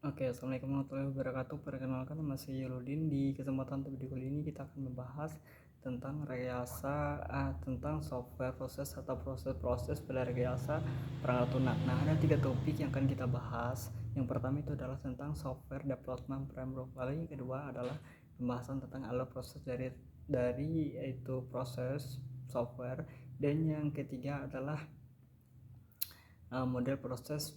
Oke, Assalamualaikum warahmatullahi wabarakatuh. Perkenalkan, nama saya Yoludin. Di kesempatan video kali ini kita akan membahas tentang tentang software proses atau proses-proses pada rekayasa perangkat lunak. Nah, ada 3 topik yang akan kita bahas. Yang pertama itu adalah tentang software development framework. Lalu yang kedua adalah pembahasan tentang alur proses dari itu proses software. Dan yang ketiga adalah model proses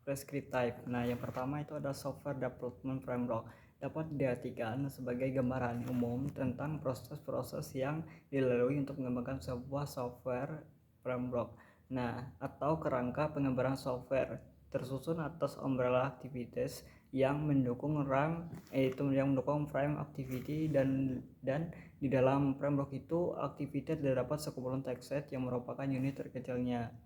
prescriptive. Nah, yang pertama itu ada software development framework. Dapat diartikan sebagai gambaran umum tentang proses-proses yang dilalui untuk mengembangkan sebuah software framework. Nah, atau kerangka pengembangan software tersusun atas umbrella activities yang mendukung frame activity dan di dalam framework itu activity terdapat sekumpulan text set yang merupakan unit terkecilnya.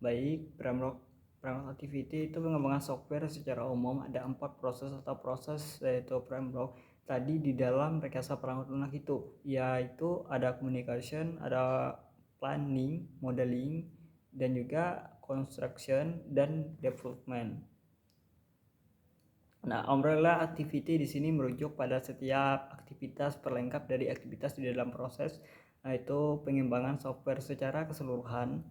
Baik, framework activity itu pengembangan software secara umum ada 4 proses atau proses yaitu framework tadi di dalam rekayasa perangkat lunak itu, yaitu ada communication, ada planning, modeling, dan juga construction dan development. Nah, umbrella activity di sini merujuk pada setiap aktivitas perlengkap dari aktivitas di dalam proses, yaitu pengembangan software secara keseluruhan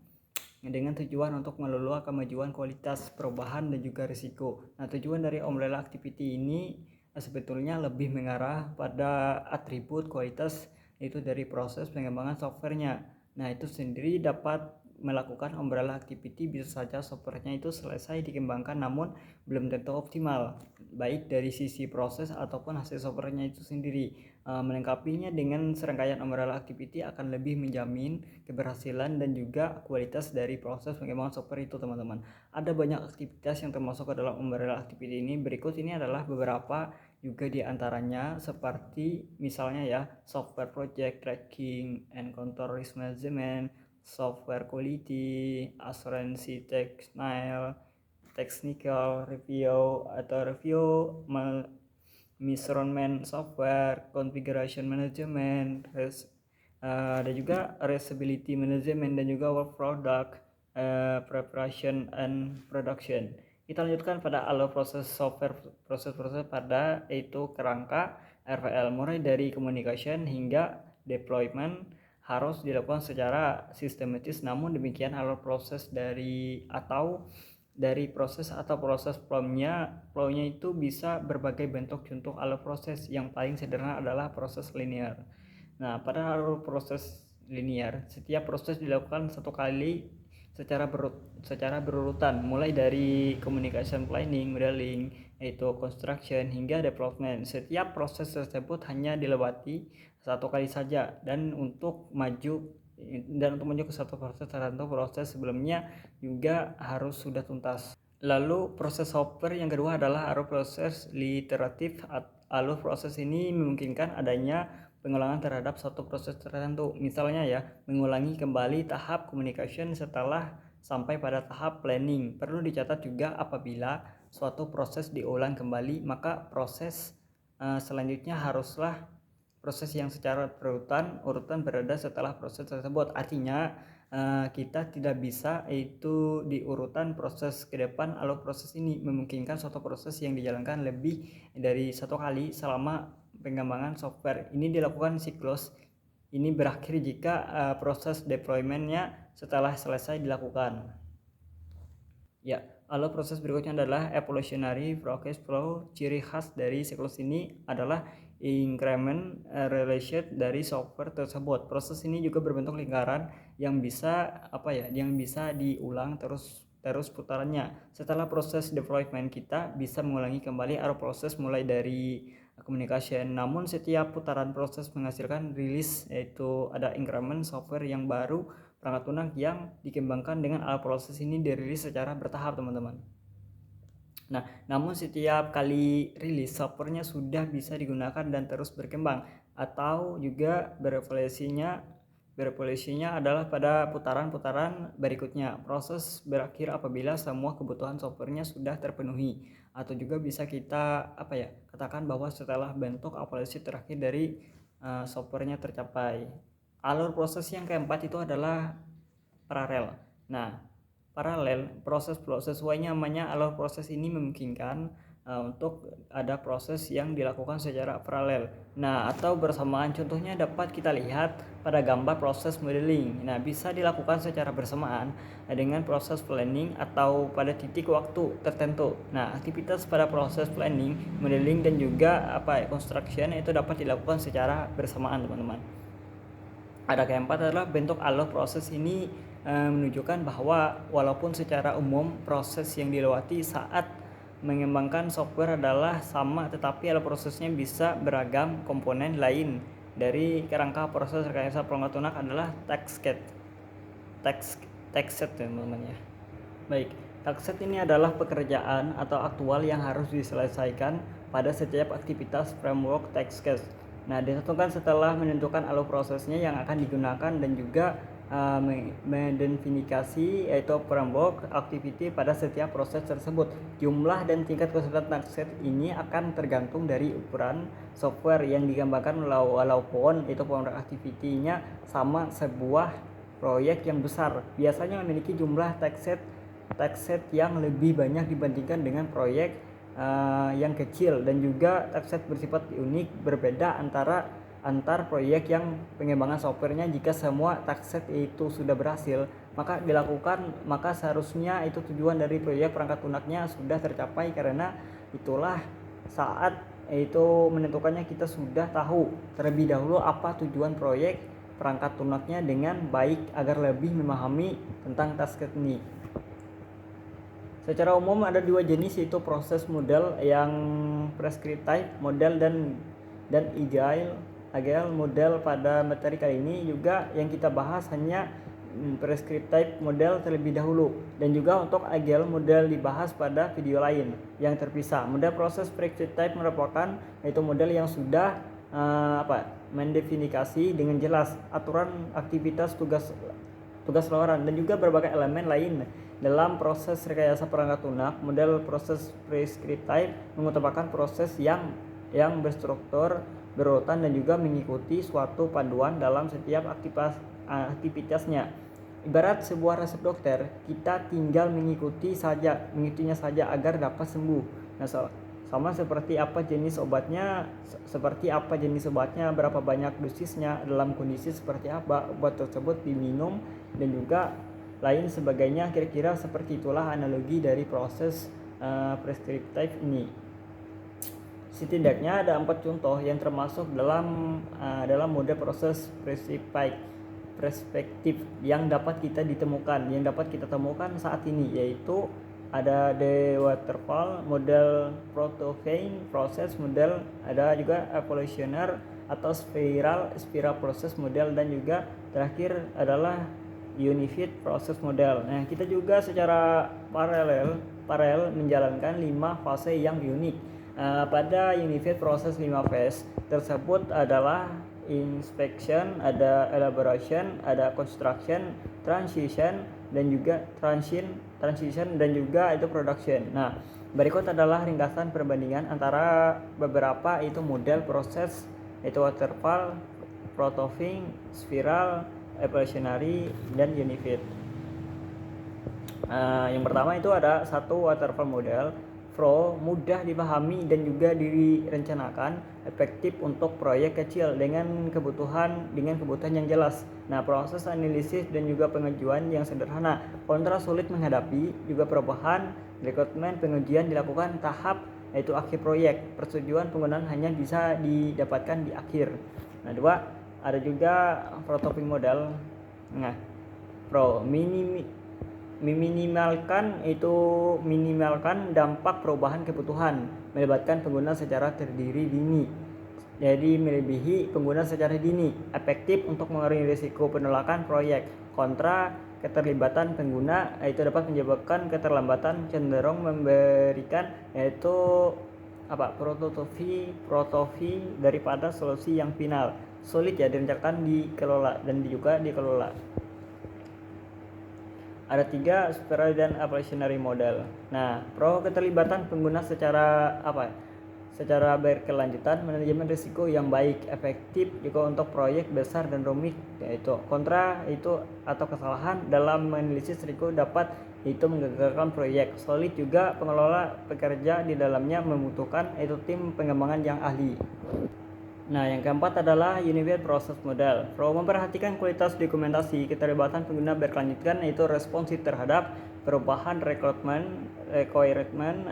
dengan tujuan untuk melulu kemajuan kualitas, perubahan, dan juga risiko. Nah, tujuan dari umbrella activity ini sebetulnya lebih mengarah pada atribut kualitas itu dari proses pengembangan softwarenya. Nah, itu sendiri dapat melakukan umbrella activity, bisa saja softwarenya itu selesai dikembangkan namun belum tentu optimal, baik dari sisi proses ataupun hasil softwarenya itu sendiri. Melengkapinya dengan serangkaian umbrella activity akan lebih menjamin keberhasilan dan juga kualitas dari proses pengembangan software itu, teman-teman. Ada banyak aktivitas yang termasuk ke dalam umbrella activity ini. Berikut ini adalah beberapa juga di antaranya, seperti misalnya ya, software project tracking and control risk management, software quality assurance, technical review atau review measurement software, configuration management, ada juga reusability management, dan juga work product preparation and production. Kita lanjutkan pada alur proses software, proses-proses pada yaitu kerangka RPL, mulai dari communication hingga deployment harus dilakukan secara sistematis. Namun demikian alur proses dari proses atau proses flow-nya itu bisa berbagai bentuk. Contoh alur proses yang paling sederhana adalah proses linear. Nah, pada alur proses linear, setiap proses dilakukan satu kali secara berurutan, mulai dari communication planning, modeling, yaitu construction, hingga development. Setiap proses tersebut hanya dilewati satu kali saja, dan untuk maju ke satu proses tertentu, proses sebelumnya juga harus sudah tuntas. Lalu proses software yang kedua adalah alur proses iteratif. Alur proses ini memungkinkan adanya pengulangan terhadap satu proses tertentu. Misalnya ya, mengulangi kembali tahap communication setelah sampai pada tahap planning. Perlu dicatat juga apabila suatu proses diulang kembali, maka proses selanjutnya haruslah proses yang secara urutan berada setelah proses tersebut. Artinya kita tidak bisa itu di urutan proses ke depan. Alur proses ini memungkinkan suatu proses yang dijalankan lebih dari satu kali selama pengembangan software. Ini dilakukan siklus. Ini berakhir jika proses deploymentnya setelah selesai dilakukan. Ya, alur proses berikutnya adalah evolutionary process flow. Ciri khas dari siklus ini adalah increment relation dari software tersebut. Proses ini juga berbentuk lingkaran yang bisa diulang terus putarannya. Setelah proses deployment, kita bisa mengulangi kembali alur proses mulai dari communication. Namun setiap putaran proses menghasilkan rilis, yaitu ada increment software yang baru. Perangkat lunak yang dikembangkan dengan alur proses ini dirilis secara bertahap, teman-teman. Nah, namun setiap kali rilis softwarenya sudah bisa digunakan dan terus berkembang, atau juga berevolusinya adalah pada putaran-putaran berikutnya. Proses berakhir apabila semua kebutuhan softwarenya sudah terpenuhi, atau juga bisa kita katakan bahwa setelah bentuk evaluasi terakhir dari softwarenya tercapai. Alur proses yang keempat itu adalah paralel. Nah, paralel proses flow sesuai namanya, alur proses ini memungkinkan untuk ada proses yang dilakukan secara paralel. Nah, atau bersamaan, contohnya dapat kita lihat pada gambar proses modeling. Nah, bisa dilakukan secara bersamaan dengan proses planning atau pada titik waktu tertentu. Nah, aktivitas pada proses planning, modeling dan juga construction itu dapat dilakukan secara bersamaan, teman-teman. Ada keempat adalah bentuk alur proses ini menunjukkan bahwa walaupun secara umum proses yang dilewati saat mengembangkan software adalah sama, tetapi alur prosesnya bisa beragam. Komponen lain dari kerangka proses rekayasa perangkat lunak adalah taskset, teman-teman ya. Baik, taskset ini adalah pekerjaan atau aktual yang harus diselesaikan pada setiap aktivitas framework taskset. Nah, ditentukan setelah menentukan alur prosesnya yang akan digunakan dan juga mendefinisi yaitu framework activity pada setiap proses tersebut. Jumlah dan tingkat kesulitan taskset ini akan tergantung dari ukuran software yang dikembangkan, walaupun itu framework activity-nya sama. Sebuah proyek yang besar biasanya memiliki jumlah taskset yang lebih banyak dibandingkan dengan proyek yang kecil, dan juga taskset bersifat unik berbeda antar proyek yang pengembangan softwarenya. Jika semua taskset itu sudah berhasil maka seharusnya itu tujuan dari proyek perangkat lunaknya sudah tercapai. Karena itulah saat itu menentukannya kita sudah tahu terlebih dahulu apa tujuan proyek perangkat lunaknya dengan baik agar lebih memahami tentang taskset ini. Secara umum ada dua jenis, yaitu proses model yang prescriptive model dan agile model. Pada materi kali ini juga yang kita bahas hanya prescriptive model terlebih dahulu, dan juga untuk agile model dibahas pada video lain yang terpisah. Model proses prescriptive merupakan yaitu model yang sudah mendefinisikan dengan jelas aturan aktivitas, tugas laporan dan juga berbagai elemen lain dalam proses rekayasa perangkat lunak. Model proses prescriptive mengutamakan proses yang berstruktur, berurutan dan juga mengikuti suatu panduan dalam setiap aktivitasnya. Ibarat sebuah resep dokter, kita tinggal mengikutinya saja agar dapat sembuh. Nah, sama seperti apa jenis obatnya, berapa banyak dosisnya, dalam kondisi seperti apa obat tersebut diminum, dan juga lain sebagainya. Kira-kira seperti itulah analogi dari proses prescriptive ini. Setidaknya ada 4 contoh yang termasuk dalam model proses perspektif yang dapat kita temukan saat ini, yaitu ada the waterfall model, protophane proses model, ada juga evolutionary atau spiral proses model, dan juga terakhir adalah unified proses model. Nah, kita juga secara paralel menjalankan 5 fase yang unik. Pada unified proses 5 phase tersebut adalah inspection, ada elaboration, ada construction, transition dan juga itu production. Nah, berikut adalah ringkasan perbandingan antara beberapa itu model proses, itu waterfall, protophane, spiral, evolutionary dan unified. Yang pertama itu ada satu waterfall model. Flow mudah dipahami dan juga direncanakan, efektif untuk proyek kecil dengan kebutuhan yang jelas. Nah, proses analisis dan juga pengajuan yang sederhana. Kontra sulit menghadapi juga perubahan. Rekrutmen pengujian dilakukan tahap yaitu akhir proyek. Persetujuan penggunaan hanya bisa didapatkan di akhir. Nah, 2 ada juga prototyping model. Nah, minimalkan dampak perubahan kebutuhan, melibatkan pengguna secara dini, jadi melebihi pengguna secara dini, efektif untuk mengurangi risiko penolakan proyek. Kontra keterlibatan pengguna, itu dapat menyebabkan keterlambatan, cenderung memberikan yaitu prototipi daripada solusi yang final, sulit ya direncanakan, dikelola. Ada 3 spiral dan evolutionary model. Nah, keterlibatan pengguna secara berkelanjutan, manajemen risiko yang baik, efektif juga untuk proyek besar dan rumit. Yaitu kontra itu atau kesalahan dalam menganalisis risiko dapat itu menggagalkan proyek. Solid juga pengelola pekerja di dalamnya membutuhkan itu tim pengembangan yang ahli. Nah, yang keempat adalah Unified Process Model. Pro memperhatikan kualitas dokumentasi, keterlibatan pengguna berkelanjutan, yaitu responsif terhadap perubahan requirement,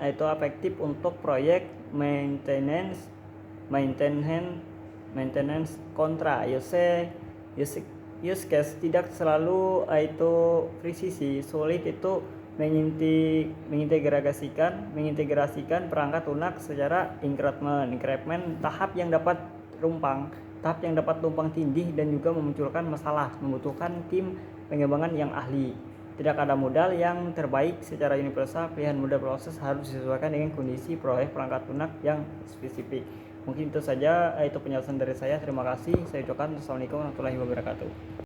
yaitu efektif untuk proyek maintenance kontra use case tidak selalu itu presisi. Solid itu mengintegrasikan perangkat lunak secara increment tahap yang dapat tumpang tindih dan juga memunculkan masalah, membutuhkan tim pengembangan yang ahli. Tidak ada modal yang terbaik secara universal, pilihan model proses harus disesuaikan dengan kondisi proyek perangkat lunak yang spesifik. Mungkin itu saja, itu penjelasan dari saya. Terima kasih. Saya ucapkan Assalamualaikum warahmatullahi wabarakatuh.